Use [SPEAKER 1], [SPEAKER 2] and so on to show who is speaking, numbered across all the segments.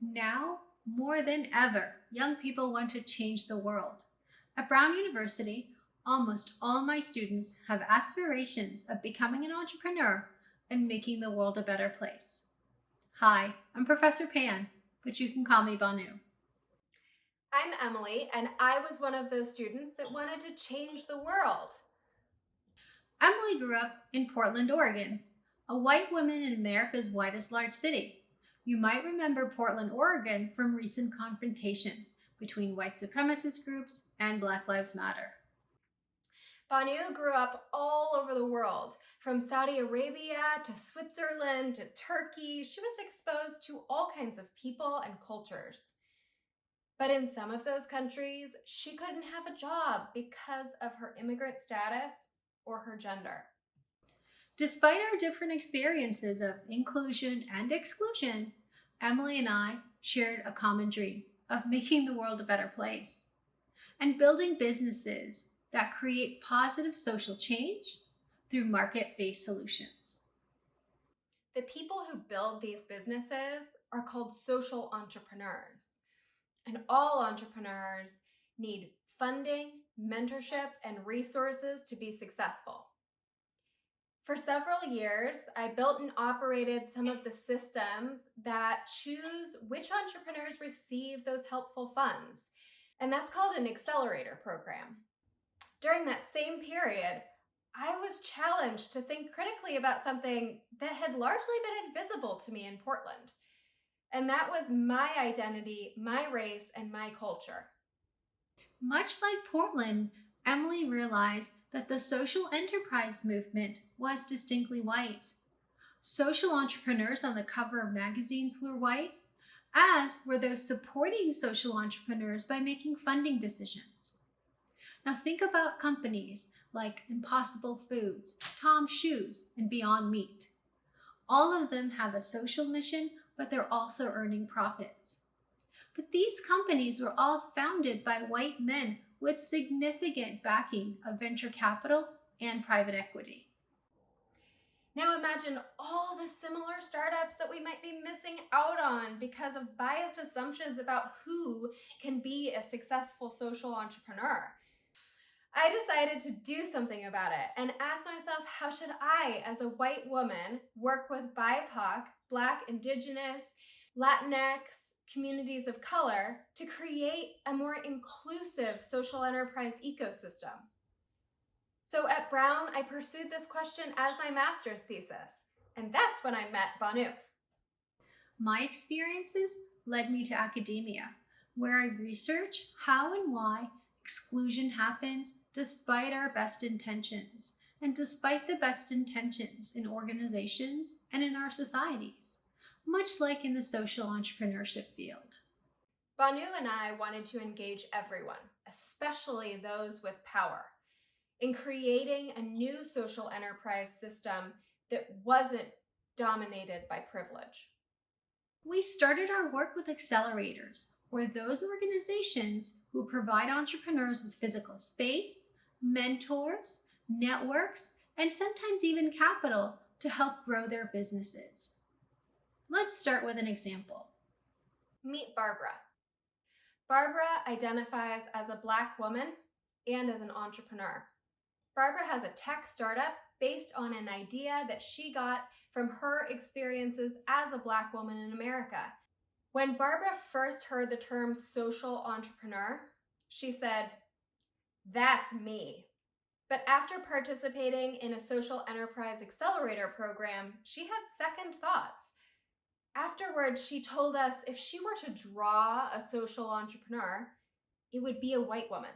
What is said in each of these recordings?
[SPEAKER 1] Now, more than ever, young people want to change the world. At Brown University, almost all my students have aspirations of becoming an entrepreneur and making the world a better place. Hi, I'm Professor Pan, but you can call me Banu.
[SPEAKER 2] I'm Emily, and I was one of those students that wanted to change the world.
[SPEAKER 1] Emily grew up in Portland, Oregon, a white woman in America's whitest large city. You might remember Portland, Oregon from recent confrontations between white supremacist groups and Black Lives Matter.
[SPEAKER 2] Banu grew up all over the world, from Saudi Arabia to Switzerland to Turkey. She was exposed to all kinds of people and cultures. But in some of those countries, she couldn't have a job because of her immigrant status or her gender.
[SPEAKER 1] Despite our different experiences of inclusion and exclusion, Emily and I shared a common dream of making the world a better place and building businesses that create positive social change through market based solutions.
[SPEAKER 2] The people who build these businesses are called social entrepreneurs. And all entrepreneurs need funding, mentorship, and resources to be successful. For several years, I built and operated some of the systems that choose which entrepreneurs receive those helpful funds. And that's called an accelerator program. During that same period, I was challenged to think critically about something that had largely been invisible to me in Portland. And that was my identity, my race, and my culture.
[SPEAKER 1] Much like Portland, Emily realized that the social enterprise movement was distinctly white. Social entrepreneurs on the cover of magazines were white, as were those supporting social entrepreneurs by making funding decisions. Now, think about companies like Impossible Foods, Tom's Shoes, and Beyond Meat. All of them have a social mission, but they're also earning profits. But these companies were all founded by white men with significant backing of venture capital and private equity.
[SPEAKER 2] Now imagine all the similar startups that we might be missing out on because of biased assumptions about who can be a successful social entrepreneur. I decided to do something about it and asked myself, how should I, as a white woman, work with BIPOC, Black, Indigenous, Latinx communities of color to create a more inclusive social enterprise ecosystem? So at Brown, I pursued this question as my master's thesis, and that's when I met Banu.
[SPEAKER 1] My experiences led me to academia, where I research how and why exclusion happens despite our best intentions, and despite the best intentions in organizations and in our societies, much like in the social entrepreneurship field.
[SPEAKER 2] Banu and I wanted to engage everyone, especially those with power, in creating a new social enterprise system that wasn't dominated by privilege.
[SPEAKER 1] We started our work with accelerators, or those organizations who provide entrepreneurs with physical space, mentors, networks, and sometimes even capital to help grow their businesses. Let's start with an example.
[SPEAKER 2] Meet Barbara. Barbara identifies as a Black woman and as an entrepreneur. Barbara has a tech startup based on an idea that she got from her experiences as a Black woman in America. When Barbara first heard the term social entrepreneur, she said, "That's me." But after participating in a social enterprise accelerator program, she had second thoughts. Afterwards, she told us if she were to draw a social entrepreneur, it would be a white woman.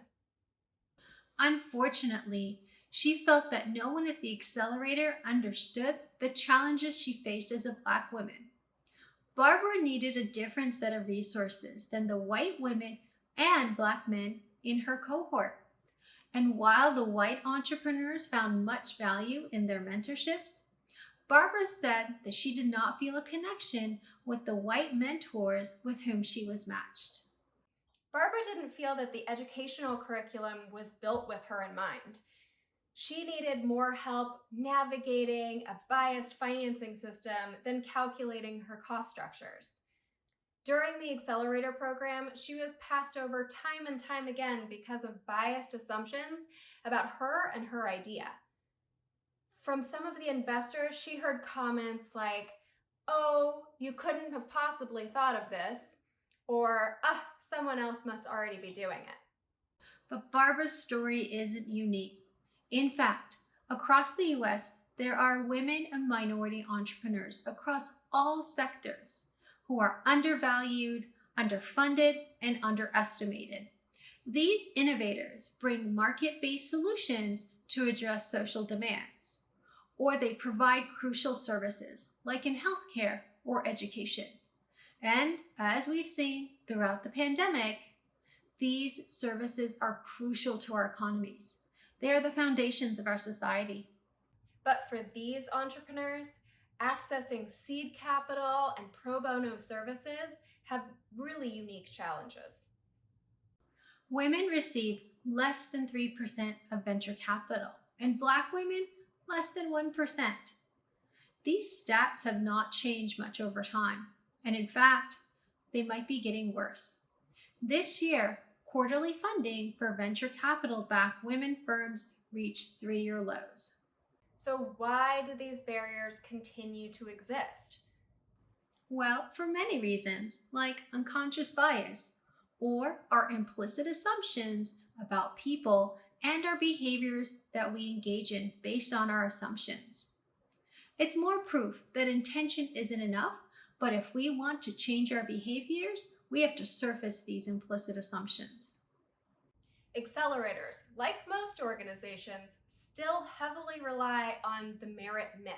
[SPEAKER 1] Unfortunately, she felt that no one at the accelerator understood the challenges she faced as a Black woman. Barbara needed a different set of resources than the white women and Black men in her cohort. And while the white entrepreneurs found much value in their mentorships, Barbara said that she did not feel a connection with the white mentors with whom she was matched.
[SPEAKER 2] Barbara didn't feel that the educational curriculum was built with her in mind. She needed more help navigating a biased financing system than calculating her cost structures. During the accelerator program, she was passed over time and time again because of biased assumptions about her and her idea. From some of the investors, she heard comments like, "Oh, you couldn't have possibly thought of this," or, "Ah, someone else must already be doing it."
[SPEAKER 1] But Barbara's story isn't unique. In fact, across the US, there are women and minority entrepreneurs across all sectors who are undervalued, underfunded, and underestimated. These innovators bring market based solutions to address social demands, or they provide crucial services like in healthcare or education. And as we've seen throughout the pandemic, these services are crucial to our economies. They are the foundations of our society.
[SPEAKER 2] But for these entrepreneurs, accessing seed capital and pro bono services have really unique challenges.
[SPEAKER 1] Women receive less than 3% of venture capital, and Black women less than 1%. These stats have not changed much over time, and in fact, they might be getting worse. This year, quarterly funding for venture capital backed women firms reached 3-year lows.
[SPEAKER 2] So, why do these barriers continue to exist?
[SPEAKER 1] Well, for many reasons, like unconscious bias or our implicit assumptions about people and our behaviors that we engage in based on our assumptions. It's more proof that intention isn't enough, but if we want to change our behaviors, we have to surface these implicit assumptions.
[SPEAKER 2] Accelerators, like most organizations, still heavily rely on the merit myth.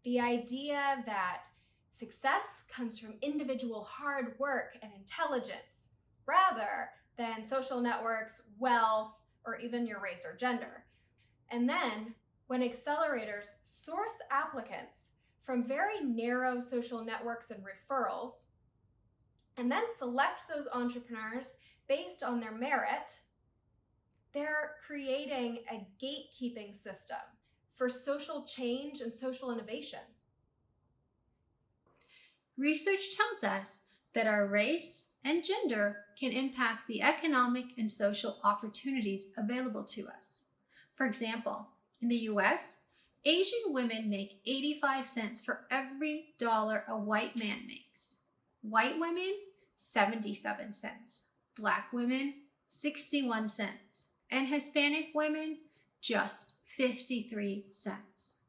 [SPEAKER 2] The idea that success comes from individual hard work and intelligence rather than social networks, wealth, or even your race or gender. And then, when accelerators source applicants from very narrow social networks and referrals, and then select those entrepreneurs based on their merit, they're creating a gatekeeping system for social change and social innovation.
[SPEAKER 1] Research tells us that our race and gender can impact the economic and social opportunities available to us. For example, in the US, Asian women make 85 cents for every dollar a white man makes. White women, 77 cents. Black women, 61 cents. And Hispanic women, just 53 cents.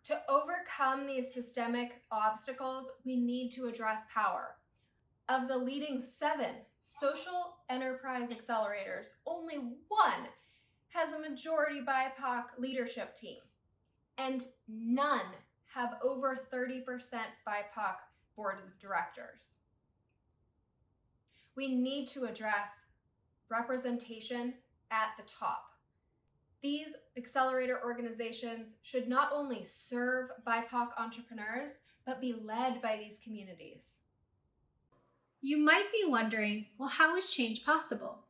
[SPEAKER 2] To overcome these systemic obstacles, we need to address power. Of the leading 7 social enterprise accelerators, only one has a majority BIPOC leadership team, and none have over 30% BIPOC boards of directors. We need to address representation at the top. These accelerator organizations should not only serve BIPOC entrepreneurs, but be led by these communities.
[SPEAKER 1] You might be wondering, well, how is change possible?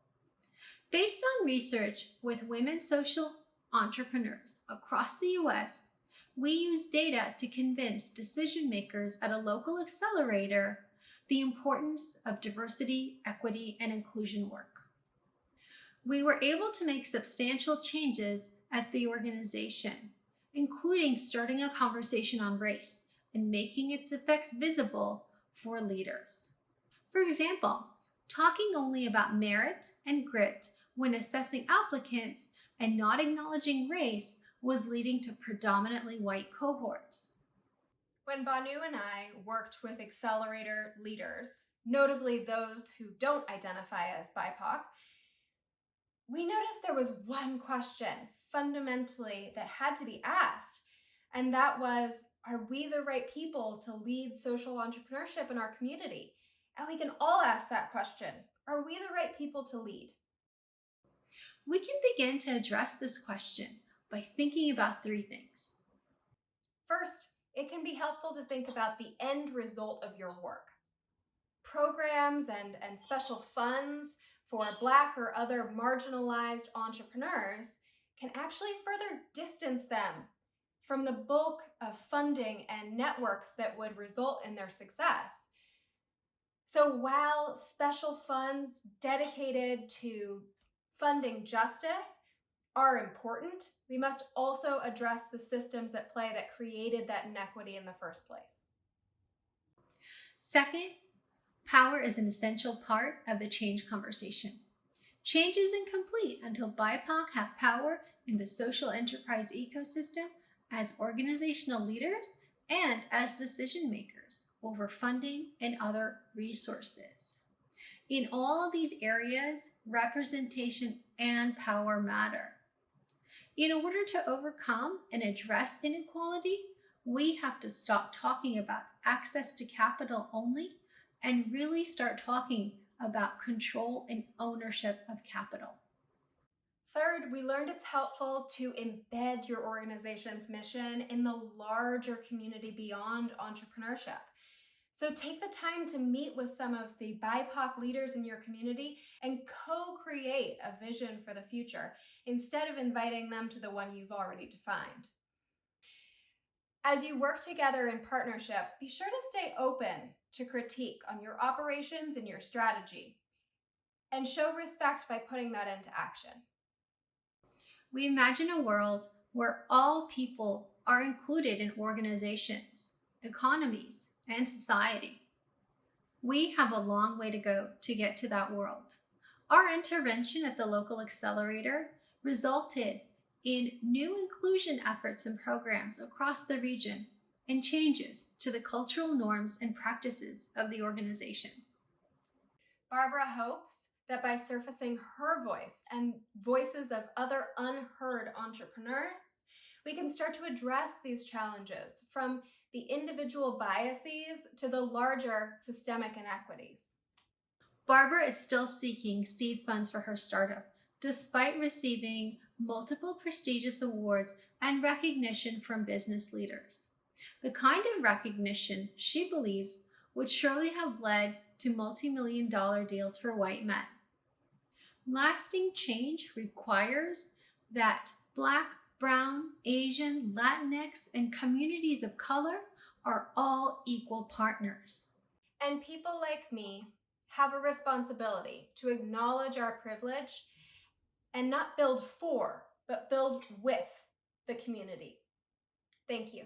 [SPEAKER 1] Based on research with women social entrepreneurs across the US, we use data to convince decision makers at a local accelerator the importance of diversity, equity, and inclusion work. We were able to make substantial changes at the organization, including starting a conversation on race and making its effects visible for leaders. For example, talking only about merit and grit when assessing applicants and not acknowledging race was leading to predominantly white cohorts.
[SPEAKER 2] When Banu and I worked with accelerator leaders, notably those who don't identify as BIPOC, we noticed there was one question fundamentally that had to be asked, and that was, are we the right people to lead social entrepreneurship in our community? And we can all ask that question. Are we the right people to lead?
[SPEAKER 1] We can begin to address this question by thinking about 3 things.
[SPEAKER 2] First, it can be helpful to think about the end result of your work. Programs and special funds for Black or other marginalized entrepreneurs can actually further distance them from the bulk of funding and networks that would result in their success. So while special funds dedicated to funding justice are important, we must also address the systems at play that created that inequity in the first place.
[SPEAKER 1] Second, power is an essential part of the change conversation. Change is incomplete until BIPOC have power in the social enterprise ecosystem as organizational leaders and as decision makers over funding and other resources. In all of these areas, representation and power matter. In order to overcome and address inequality, we have to stop talking about access to capital only and really start talking about control and ownership of capital.
[SPEAKER 2] Third, we learned it's helpful to embed your organization's mission in the larger community beyond entrepreneurship. So take the time to meet with some of the BIPOC leaders in your community and co create a vision for the future instead of inviting them to the one you've already defined. As you work together in partnership, be sure to stay open to critique on your operations and your strategy, and show respect by putting that into action.
[SPEAKER 1] We imagine a world where all people are included in organizations, economies, and society. We have a long way to go to get to that world. Our intervention at the local accelerator resulted in new inclusion efforts and programs across the region and changes to the cultural norms and practices of the organization.
[SPEAKER 2] Barbara hopes that by surfacing her voice and voices of other unheard entrepreneurs, we can start to address these challenges from the individual biases to the larger systemic inequities.
[SPEAKER 1] Barbara is still seeking seed funds for her startup, despite receiving multiple prestigious awards and recognition from business leaders. The kind of recognition she believes would surely have led to multi-million dollar deals for white men. Lasting change requires that Black, Brown, Asian, Latinx, and communities of color are all equal partners.
[SPEAKER 2] And people like me have a responsibility to acknowledge our privilege and not build for, but build with the community. Thank you.